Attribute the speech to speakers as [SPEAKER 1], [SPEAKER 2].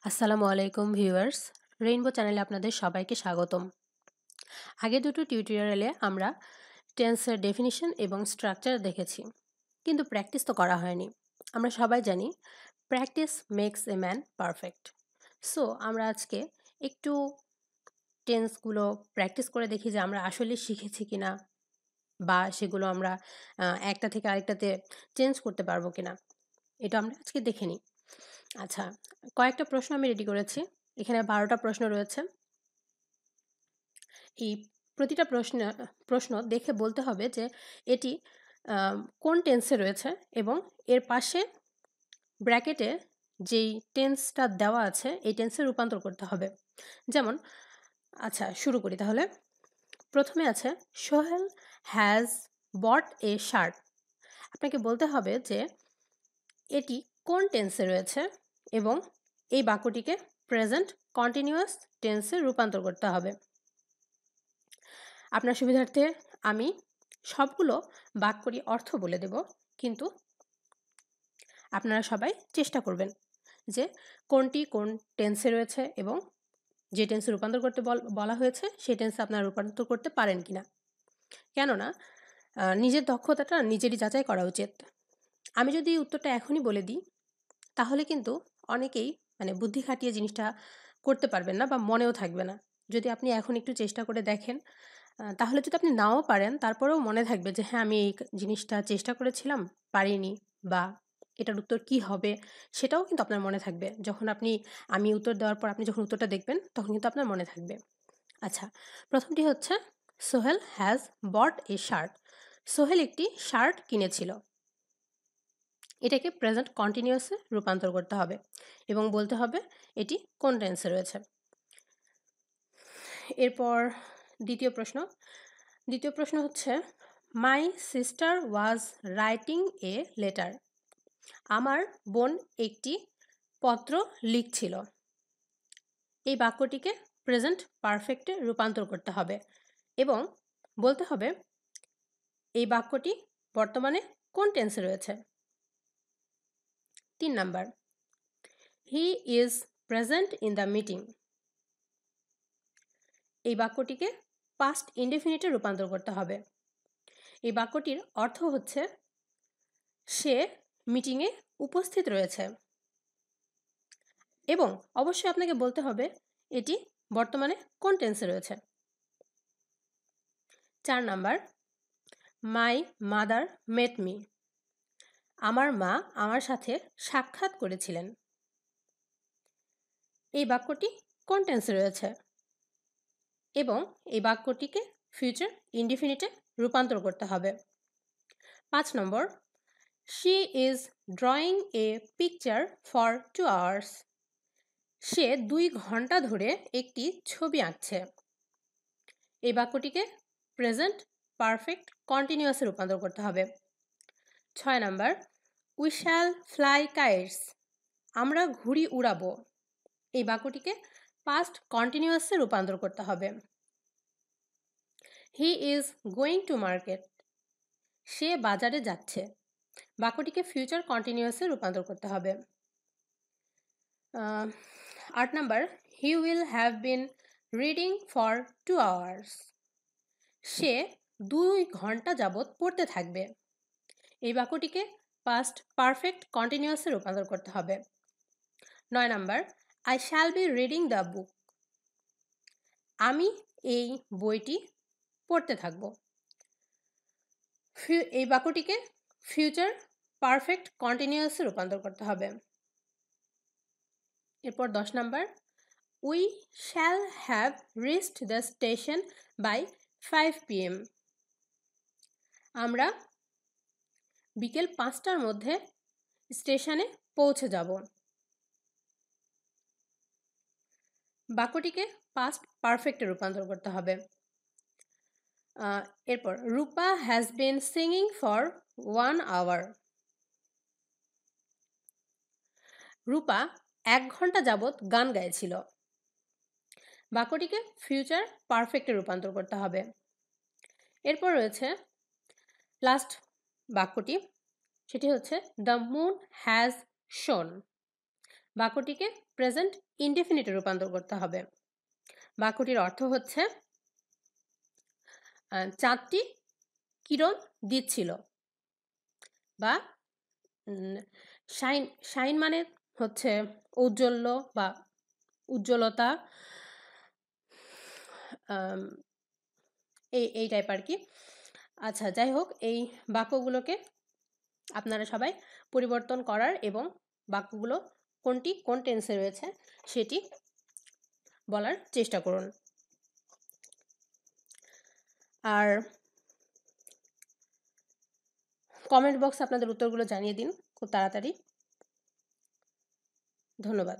[SPEAKER 1] আসসালামু আলাইকুম viewers, rainbow চ্যানেলে আপনাদের সবাইকে স্বাগতম। আগের দুটো টিউটোরিয়ালে আমরা টেন্সের ডেফিনিশন এবং স্ট্রাকচার দেখেছি, কিন্তু প্র্যাকটিস তো করা হয়নি। আমরা সবাই জানি practice makes a man perfect. So আমরা আজকে একটু টেন্সগুলো প্র্যাকটিস করে দেখি যে আমরা আসলে শিখেছি কিনা, বা সেগুলো আমরা একটা থেকে আরেকটাতে চেঞ্জ করতে পারবো কিনা, এটা আমরা আজকে দেখে নিই। আচ্ছা, কয়েকটা প্রশ্ন আমি রেডি করেছি। এখানে 12টা প্রশ্ন রয়েছে। এই প্রতিটা প্রশ্ন দেখে বলতে হবে যে এটি কোন টেন্সে রয়েছে, এবং এর পাশে ব্র্যাকেটে যেই টেন্সটা দেওয়া আছে এই টেন্সে রূপান্তর করতে হবে। যেমন, আচ্ছা শুরু করি তাহলে। প্রথমে আছে Sohel has bought a shirt. আপনাকে বলতে হবে যে এটি কোন টেন্সে রয়েছে এবং এই বাক্যটিকে প্রেজেন্ট কন্টিনিউয়াস টেন্সে রূপান্তর করতে হবে। আপনার সুবিধার্থে আমি সবগুলো বাক্যরই অর্থ বলে দেব, কিন্তু আপনারা সবাই চেষ্টা করবেন যে কোনটি কোন টেন্সে রয়েছে এবং যে টেন্সে রূপান্তর করতে বলা হয়েছে সেই টেন্সে আপনারা রূপান্তর করতে পারেন কিনা। কেননা নিজের দক্ষতাটা নিজেরই যাচাই করা উচিত। আমি যদি উত্তরটা এখনই বলে দিই তাহলে কিন্তু অনেকেই বুদ্ধি খাটিয়ে জিনিসটা করতে পারবেন না বা মনেও থাকবে না। যদি আপনি এখন একটু চেষ্টা করে দেখেন, তাহলে যদি আপনি নাও পারেন তারপরেও মনে থাকবে যে হ্যাঁ, আমি এই জিনিসটা চেষ্টা করেছিলাম, পারিনি, বা এটার উত্তর কি হবে সেটাও কিন্তু আপনার মনে থাকবে। যখন আমি উত্তর দেওয়ার পর আপনি যখন উত্তরটা দেখবেন তখন কিন্তু আপনার মনে থাকবে। আচ্ছা, প্রথমটি হচ্ছে Sohel has bought a shirt. Sohel একটি শার্ট কিনেছিল। এটাকে প্রেজেন্ট কন্টিনিউয়াসে রূপান্তর করতে হবে এবং বলতে হবে এটি কোন টেন্সে রয়েছে। এরপর দ্বিতীয় প্রশ্ন হচ্ছে my sister was writing a letter. আমার বোন একটি পত্র লিখছিল। এই বাক্যটিকে প্রেজেন্ট পারফেক্টে রূপান্তর করতে হবে এবং বলতে হবে এই বাক্যটি বর্তমানে কোন টেন্সে রয়েছে। 3 number, he is present in the meeting. এই বাক্যটিকে পাস্ট ইনডেফিনিটে রূপান্তর করতে হবে। এই বাক্যটির অর্থ হচ্ছে সে মিটিংয়ে উপস্থিত রয়েছে, এবং অবশ্যই আপনাকে বলতে হবে এটি বর্তমানে কোন টেন্সে রয়েছে। 4 number, my mother met me. আমার মা আমার সাথে সাক্ষাৎ করেছিলেন। এই বাক্যটি কোন টেন্সে রয়েছে এবং এই বাক্যটিকে ফিউচার ইনডিফিনিটে রূপান্তর করতে হবে। 5 নম্বর, she is drawing a picture for 2 hours. সে 2 ঘন্টা ধরে একটি ছবি আঁকছে। এই বাক্যটিকে প্রেজেন্ট পারফেক্ট কন্টিনিউয়াসে রূপান্তর করতে হবে। 6 number, we shall fly kites. আমরা ঘুড়ি উড়াবো। এই বাক্যটিকে পাস্ট কন্টিনিউয়াসে রূপান্তর করতে হবে। He is going to market. সে বাজারে যাচ্ছে। বাক্যটিকে ফিউচার কন্টিনিউয়াসে রূপান্তর করতে হবে। 8 number, he will have been reading for 2 hours. সে 2 ঘন্টা যাবৎ পড়তে থাকবে। এই বাক্যটিকে পাস্ট পারফেক্ট কন্টিনিউয়াসে রূপান্তর করতে হবে। 9 number, I shall be reading the book. আমি এই বইটি পড়তে থাকব। এই বাক্যটিকে ফিউচার পারফেক্ট কন্টিনিউয়াসে রূপান্তর করতে হবে। এরপর 10 number, we shall have reached the station by 5 PM। আমরা বিকেল 5টার মধ্যে স্টেশনে পৌঁছে যাব। বাক্যটিকে পাস্ট পারফেক্টে রূপান্তর করতে হবে। এরপর Rupa has been singing for 1 hour. Rupa 1 ঘন্টা যাবৎ গান গাইছিল। বাক্যটিকে ফিউচার পারফেক্টে রূপান্তর করতে হবে। এরপর রয়েছে লাস্ট বাক্যটি, সেটি হচ্ছে দ্য মুন হ্যাজ শোন। বাক্যটিকে প্রেজেন্ট ইনডেফিনিটে রূপান্তর করতে হবে। বাক্যটির অর্থ হচ্ছে চাঁদটি কিরণ দিচ্ছিল, বা শাইন শাইন মানে হচ্ছে ঔজ্জ্বল্য বা উজ্জ্বলতা, এই টাইপ আর কি। আচ্ছা, যাই হোক, এই বাক্যগুলোকে আপনারা সবাই পরিবর্তন করার এবং বাক্যগুলো কোনটি কোন টেন্সে রয়েছে সেটি বলার চেষ্টা করুন। আর কমেন্ট বক্সে আপনাদের উত্তরগুলো জানিয়ে দিন খুব তাড়াতাড়ি। ধন্যবাদ।